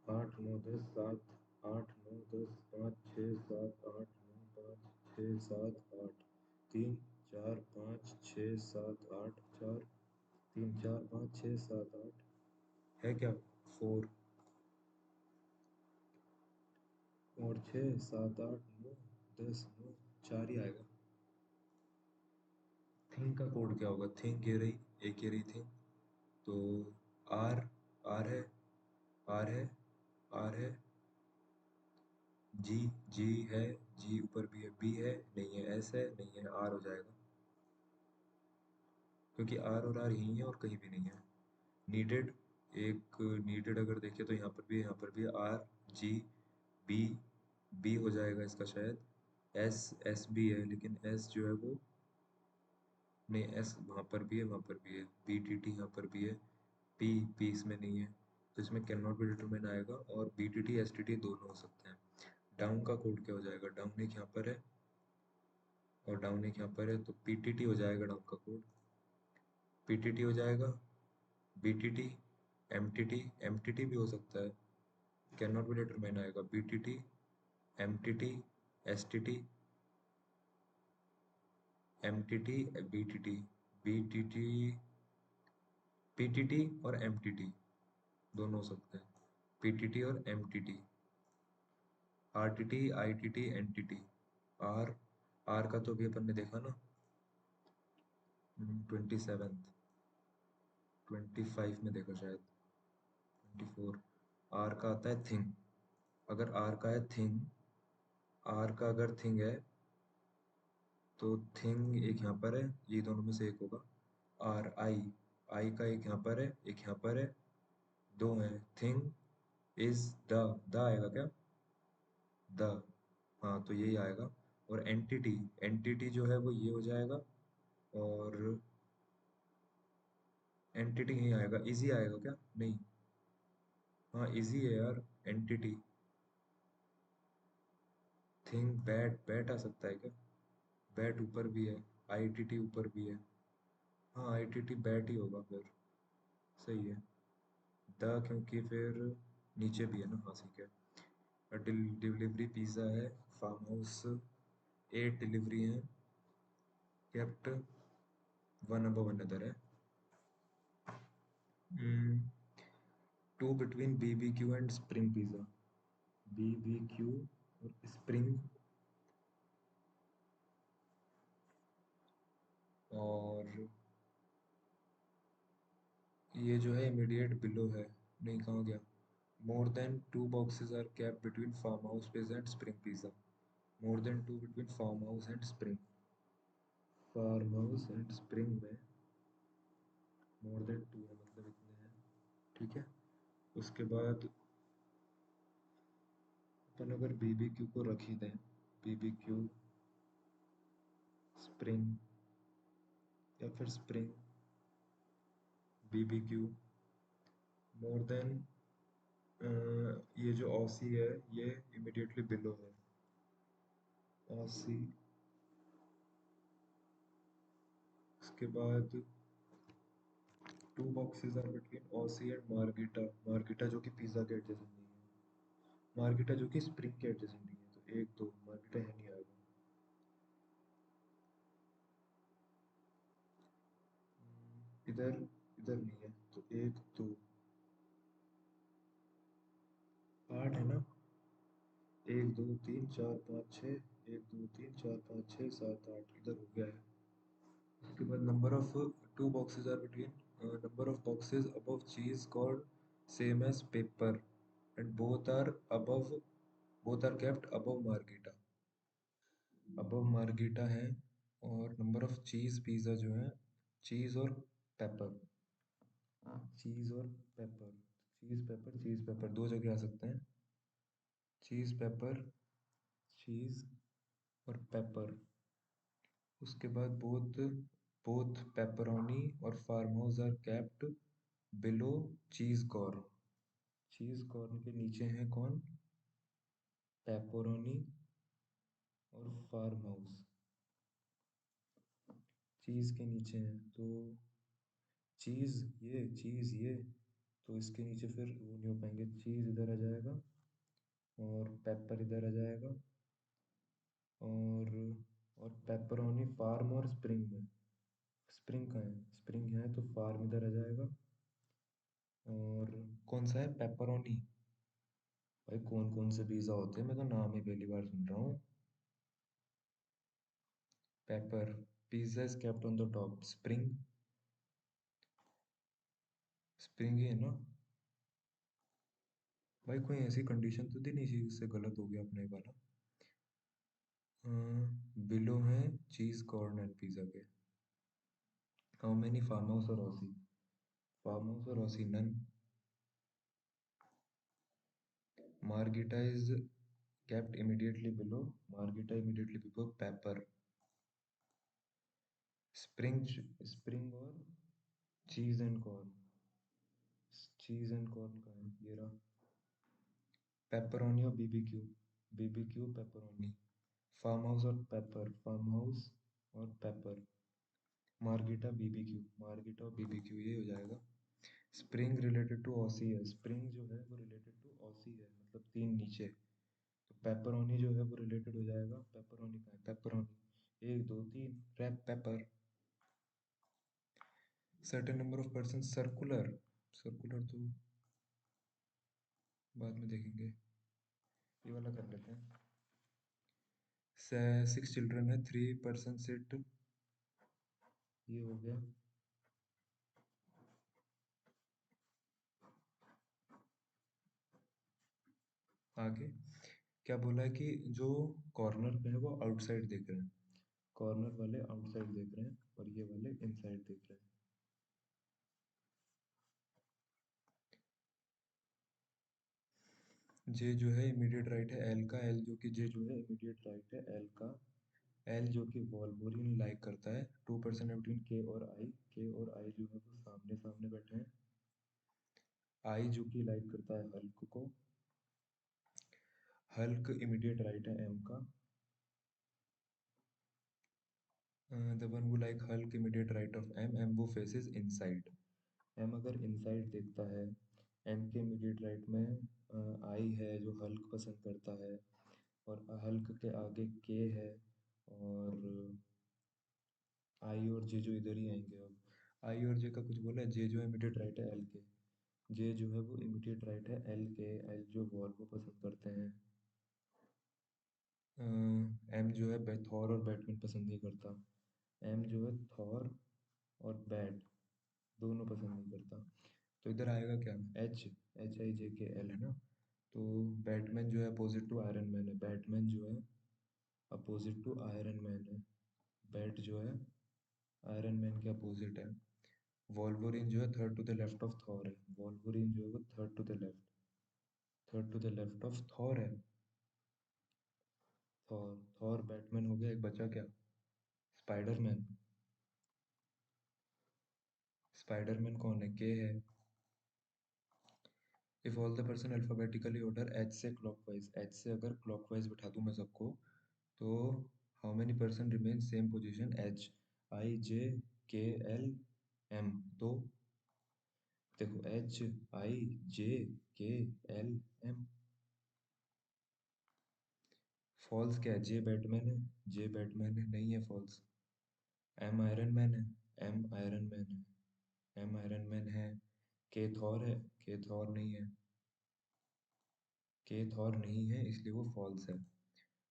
8 9 10 7 8 9 10 5 6 7 8 9 5 6 7 8, 3 4 5 6 7 8 4, 3 4 5 6 7 8 है क्या, 4 और 6 7 8 9 10 9, 4 ही आएगा। थिंक का कोड क्या होगा, थिंक ये रही, एक ये रही थिंक, तो आर, आर है, आर है, आर है, जी, जी है, जी ऊपर भी है, बी है नहीं है, एस है नहीं है, आर हो जाएगा, क्योंकि आर और आर यही है और कहीं भी नहीं है। नीडेड, एक नीडेड अगर देखें तो यहाँ पर भी है, यहाँ पर भी है, आर जी बी, बी हो जाएगा इसका शायद, एस, एस भी है लेकिन एस जो है वो नहीं, एस वहाँ पर भी है, वहाँ पर भी है, बी टी टी यहाँ पर भी है, पी, पी इसमें नहीं है, तो इसमें कैन नॉट बी डिटरमाइन आएगा, और B T T S T T दोनों हो सकते हैं। डाउन का कोड क्या हो जाएगा, डाउन एक यहाँ पर है और डाउन एक यहाँ पर है, तो पी टी टी हो जाएगा डाउन का कोड, पी टी टी हो जाएगा, B T T, M T T भी हो सकता है, कैन नॉट बी डिटरमाइन आएगा, B T T, M T T, S T T, M T T, B T T, B T T, P T T और M T T दोनों हो सकते हैं, पी टी टी और M T T, R T T, I T T, N T T, R, R का तो अभी अपन ने देखा ना, 27th, 25 में देखा शायद, 24, आर का आता है थिंग, अगर आर का है थिंग, आर का अगर थिंग है तो थिंग एक यहाँ पर है, ये दोनों में से एक होगा, आर आई, आई का एक यहाँ पर है, एक यहाँ पर है, दो हैं। थिंग इज द आएगा क्या? द, हाँ तो यही आएगा। और एंटिटी, एंटिटी जो है वो ये हो जाएगा। और एंटिटी यही आएगा। इजी आएगा क्या? नहीं, हाँ इजी है यार। एंटिटी, थिंग, बैट, बैट आ सकता है क्या? बैट ऊपर भी है, आईटीटी ऊपर भी है। हाँ आईटीटी बैट ही होगा फिर। सही है। द क्योंकि फिर नीचे भी है ना। हाँ ठीक है। डिलीवरी पिज़्ज़ा है। फार्म हाउस 8 डिलीवरी हैं। केप्ट वन अबव अनदर है। Two between BBQ and spring pizza. BBQ और स्प्रिंग, और ये जो है इमीडिएट बिलो है। नहीं, कहाँ गया? More than two boxes are kept between farm house pizza and spring pizza. More than two between farm house and spring, farm house and spring में मोर देन टू है, मतलब इतने हैं। ठीक है। उसके बाद अपन अगर बीबीक्यू को रख ही दें, बीबीक्यू स्प्रिंग, या फिर स्प्रिंग बीबीक्यू मोर देन, ये जो ऑसी है ये इमिडिएटली बिलो है। ऑसी, उसके बाद two boxes are between Aussie and Margherita. Margherita जो कि पिज़्ज़ा के एडजेसेंट नहीं है, मार्गिटा जो कि स्प्रिंग के एडजेसेंट नहीं है, तो एक दो मार्गिटा है नहीं आएगा। इधर, इधर नहीं है, तो एक दो, आठ है ना। एक दो तीन चार पाँच छः, एक दो तीन चार पाँच छः सात आठ, इधर हो गया है। उसके बाद number of two boxes are between, number of boxes above cheese called same as pepper and both are kept above Margherita. Above Margherita है। और नंबर ऑफ चीज पिज़्ज़ा जो है, चीज और पेपर, चीज और पेपर, चीज पेपर, चीज पेपर दो जगह आ सकते हैं। चीज पेपर, चीज और पेपर। उसके बाद बोथ बोथ पेपरोनी और farm house are kept below cheese corn. Cheese corn के नीचे है कौन? पेपरोनी और फार्म हाउस। चीज के नीचे है तो चीज ये, चीज ये, तो इसके नीचे फिर वो नहीं हो पाएंगे। चीज इधर आ जाएगा और पेपर इधर आ जाएगा। और पेपरोनी फार्म और स्प्रिंग में, स्प्रिंग का है, स्प्रिंग है तो फार्म इधर आ जाएगा। और कौन सा है? पेपरोनी। भाई कौन कौन से पिज्ज़ा होते हैं, मैं तो नाम ही पहली बार सुन रहा हूँ। Pepper, pizza is kept on the top, spring, spring ही है ना। भाई कोई ऐसी कंडीशन तो थी नहीं जिससे गलत हो गया अपने वाला। बिलो है चीज कॉर्न एंड पिज्ज़ा के। हाउ मेनी फार्म हाउस और ऑसी? फार्म हाउस और Aussie none. Margherita is kept immediately below, margita immediately below pepper, spring, spring और cheese and corn, cheese and corn का है ये रहा। Pepperoni और BBQ, BBQ pepperoni, farm house और pepper, farm house और pepper, margherita BBQ, margherita और BBQ, ये हो जाएगा। स्प्रिंग रिलेटेड टू ऑसी है, स्प्रिंग जो है वो रिलेटेड टू ऑसी है, मतलब तीन नीचे। तो पेपरोनी जो है वो रिलेटेड हो जाएगा, पेपरोनी का है, पेपरोनी एक दो तीन wrap paper. Certain number of person, circular, circular तो बाद में देखेंगे, ये वाला कर लेते हैं। 6 चिल्ड्रन है, 3 पर्सन सिट, ये हो गया। आगे क्या बोला है कि जो कॉर्नर पे है वो आउटसाइड देख रहे हैं, कॉर्नर वाले आउटसाइड देख रहे हैं और ये वाले इनसाइड देख रहे हैं। जे जो है इमीडिएट राइट है एल का, एल जो कि जे जो है इमीडिएट राइट है एल का, एल जो कि वॉल्वरिन लाइक करता है। 2% है बिटवीन के और आई, के और आई जो है वो सामने सामने बैठे हैं। आई जो कि लाइक करता है हल्क को, हल्क इमीडिएट राइट है एम का। द वन वो like Hulk immediate right of M, M वो फेसेस इनसाइड। एम अगर इनसाइड देखता है, एम के इमीडिएट राइट में आई है जो हल्क पसंद करता है, और हल्क के आगे के है, और आई और जे जो इधर ही आएंगे। अब आई और जे का कुछ बोला है, जे जो है इमीडिएट राइट है एल के, जे जो है वो इमीडिएट राइट है एल के, एल जो वॉल्वो पसंद करते हैं। एम जो है थॉर और बैटमैन पसंद नहीं करता, एम जो है थॉर और बैट दोनों पसंद नहीं करता। तो इधर आएगा क्या, H, H I J K L है ना। तो बैटमैन जो है अपोजिट टू आयरन मैन है, बैटमैन जो है अपोजिट टू आयरन मैन है, बैट जो है आयरन मैन के अपोजिट है। वॉल्वरिन जो है third to the left of Thor है, वॉल्वरिन जो है वो third to the left, third to the left of Thor है। थॉर, थॉर बैटमैन हो गया, एक बचा क्या, स्पाइडरमैन। स्पाइडरमैन कौन है, के है। If all the person alphabetically order H से क्लॉकवाइज, एच से अगर क्लॉकवाइज बिठा दूं मैं सबको, तो how many person remain same position, H, I J K L M. तो देखो H I J K L M, false क्या है, जे बैटमैन है, जे बैटमैन है, नहीं है फॉल्स। एम आयरन मैन है, एम आयरन मैन है, एम आयरन मैन है। के थॉर है, के थॉर नहीं है, के थॉर नहीं है इसलिए वो फॉल्स है।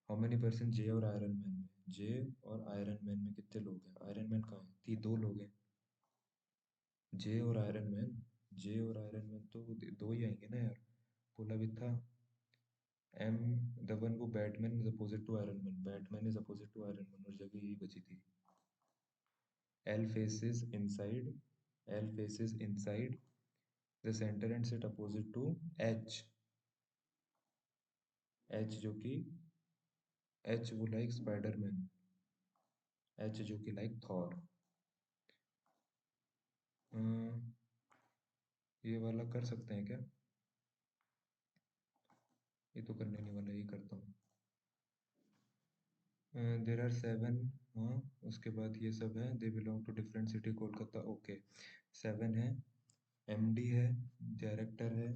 हाउ मेनी पर्सन जे और आयरन मैन में, जे और आयरन मैन में कितने लोग हैं, आयरन मैन कहाँ है, दो लोग हैं। जे और आयरन मैन, जे और आयरन मैन तो दो ही आएंगे ना यार, बोला भी था। एम, द वन वो Batman is opposite to Iron Man, Batman is opposite to Iron Man, और जगह यही बची थी। L faces inside, L faces inside the centre and sit opposite to H, H जो कि एच वो लाइक स्पाइडरमैन, एच जो कि लाइक थॉर। ये वाला कर सकते हैं क्या, ये तो करने नहीं वाला, ये करता हूँ। देर आर सेवन, हाँ उसके बाद ये सब है, they belong to different city Kolkata, okay. Seven है, एमडी है, डायरेक्टर है,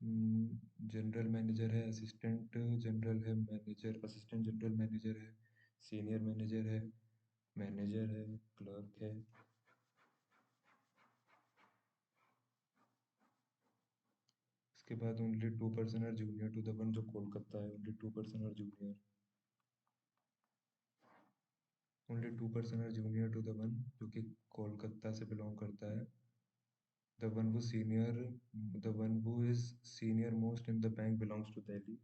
जनरल मैनेजर है, असिस्टेंट जनरल है, मैनेजर, असिस्टेंट जनरल मैनेजर है, सीनियर मैनेजर है, क्लर्क है। उसके बाद only 2% are junior to the one जो कोलकाता है, only 2% are junior, only 2% are junior to the one जो कि कोलकाता से बिलोंग करता है। The one who senior, the one who is senior most in the bank belongs to Delhi.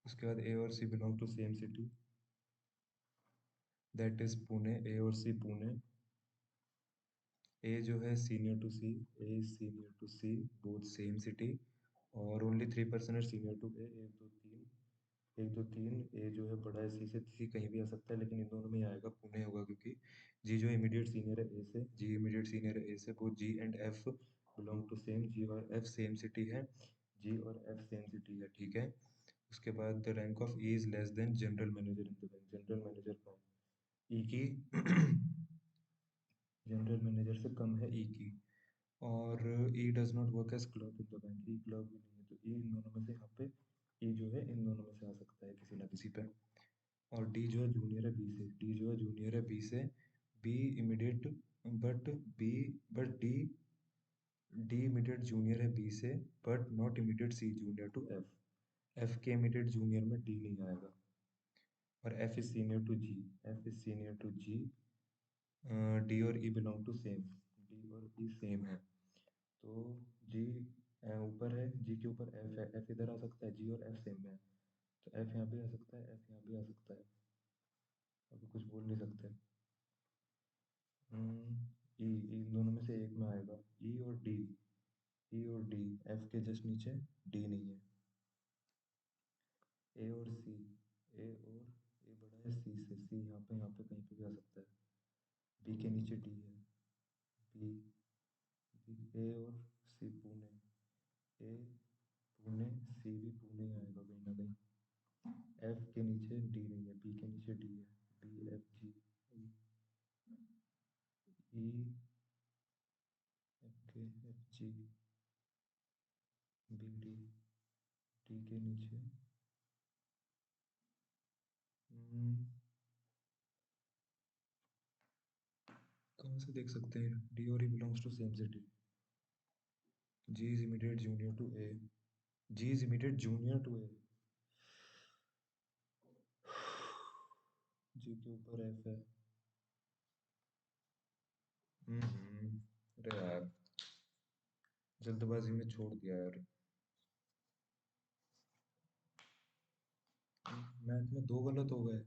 उसके बाद A और C belong to same city, that is Pune, A और C Pune. A जो है senior to C, A is senior to C, both same city, और only 3% है senior to A, एक दो तीन, एक दो तीन, A जो है बड़ा है C से, C कहीं भी आ सकता है लेकिन इन दोनों में ही आएगा, पुणे होगा, क्योंकि G जो इमीडिएट सीनियर है A से, G इमीडिएट सीनियर है A से, both G and F belong to same, G और F सेम सिटी है, G और F सेम सिटी है, ठीक है। उसके बाद the rank of E is less than general manager in the bank, general manager कौन, ई की जनरल मैनेजर से कम है ई की, और E does not work as clerk in the bank, E clerk भी नहीं है, तो ई इन दोनों में से यहाँ पे ई जो है इन दोनों में से आ सकता है किसी ना किसी पे। और डी जो है जूनियर है बी से, डी जो है जूनियर है बी से, B immediate, but B, but D, D immediate junior है बी से, but not immediate C junior to F, F के इमीडिएट जूनियर में डी नहीं आएगा। और F is senior to G, F is senior to G, D और E belong to same, D और E same है, तो जी ऊपर है, जी के ऊपर एफ है, एफ इधर आ सकता है, जी और एफ सेम में है, तो एफ यहाँ भी आ सकता है, एफ यहाँ भी आ सकता है, अभी कुछ बोल नहीं सकते। ई, ई इन दोनों में से एक में आएगा, ई और डी, ई और डी, एफ के जस्ट नीचे डी नहीं है। ए और सी, ए बड़ा है सी से, सी यहाँ पे कहीं पे भी आ सकता है। बी के नीचे डी है। बी, ए और सी पुणे, ए पुणे, सी भी पुणे ही आएगा कहीं ना कहीं। एफ के नीचे डी नहीं है, बी के नीचे डी है। B F G E, F के, F G, B D, D के नीचे हम्म, कहाँ से देख सकते हैं? डी और E belongs to same city. G is immediate junior to A, G is immediate junior to A, G के ऊपर एफ है। अरे यार, जल्दबाजी में छोड़ दिया यार। मैथ में दो गलत हो गए।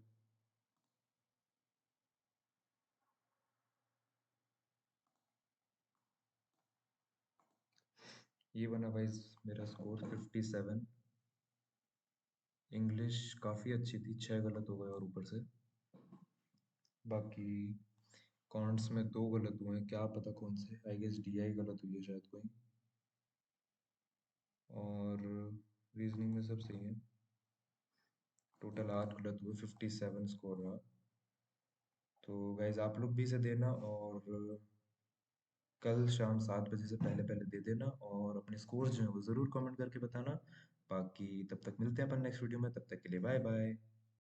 ये बना भाई मेरा स्कोर 57। इंग्लिश काफ़ी अच्छी थी, 6 गलत हो गए और ऊपर से। बाकी कॉन्ट्स में दो गलत हुए हैं, क्या पता कौन से, आई गेस डी आई गलत हुई है शायद कोई। और रीजनिंग में सब सही है। टोटल 8 गलत हुए, 57 स्कोर रहा। तो गाइज आप लोग भी इसे देना, और कल शाम 7 बजे से पहले पहले दे देना, और अपने स्कोर्स जो हैं वो ज़रूर कमेंट करके बताना। बाकी तब तक मिलते हैं अपन नेक्स्ट वीडियो में, तब तक के लिए बाय बाय।